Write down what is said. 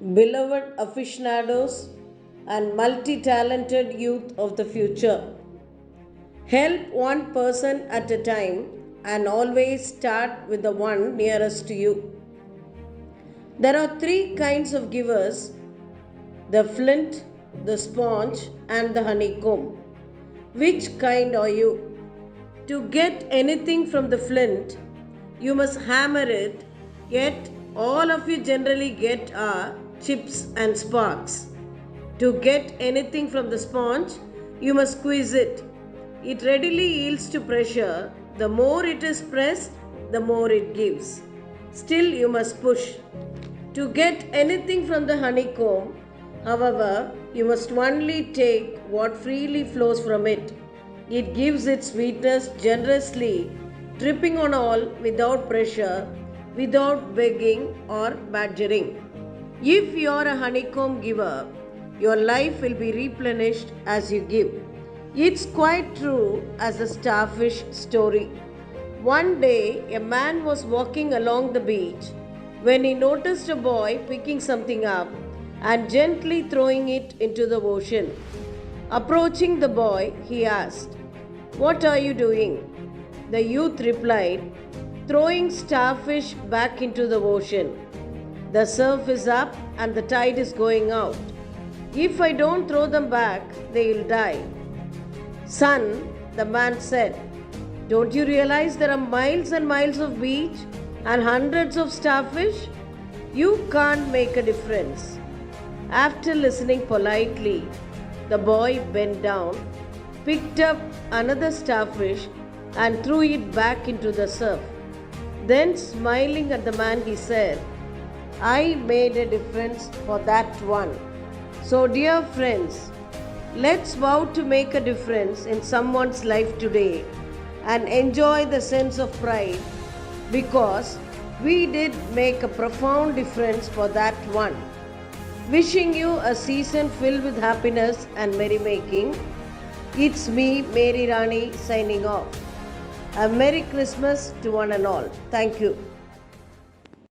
beloved aficionados, and multi talented youth of the future. Help one person at a time and always start with the one nearest to you. There are three kinds of givers: the flint, the sponge, and the honeycomb. Which kind are you? To get anything from the flint, you must hammer it, yet all of you generally get are chips and sparks. To get anything from the sponge, you must squeeze it. It readily yields to pressure. The more it is pressed, the more it gives. Still, you must push. To get anything from the honeycomb, however, you must only take what freely flows from it. It gives its sweetness generously, dripping on all without pressure, without begging or badgering. If you are a honeycomb giver, your life will be replenished as you give. It's quite true as the starfish story. One day, a man was walking along the beach when he noticed a boy picking something up and gently throwing it into the ocean. Approaching the boy, he asked, "What are you doing?" The youth replied, "Throwing starfish back into the ocean. The surf is up and the tide is going out. If I don't throw them back, they will die." "Son," the man said, "don't you realize there are miles and miles of beach and hundreds of starfish? You can't make a difference." After listening politely, the boy bent down, picked up another starfish, and threw it back into the surf. Then, smiling at the man, he said, "I made a difference for that one." So, dear friends, let's vow to make a difference in someone's life today and enjoy the sense of pride because we did make a profound difference for that one. Wishing you a season filled with happiness and merrymaking. It's me, Mary Rani, signing off. A Merry Christmas to one and all. Thank you.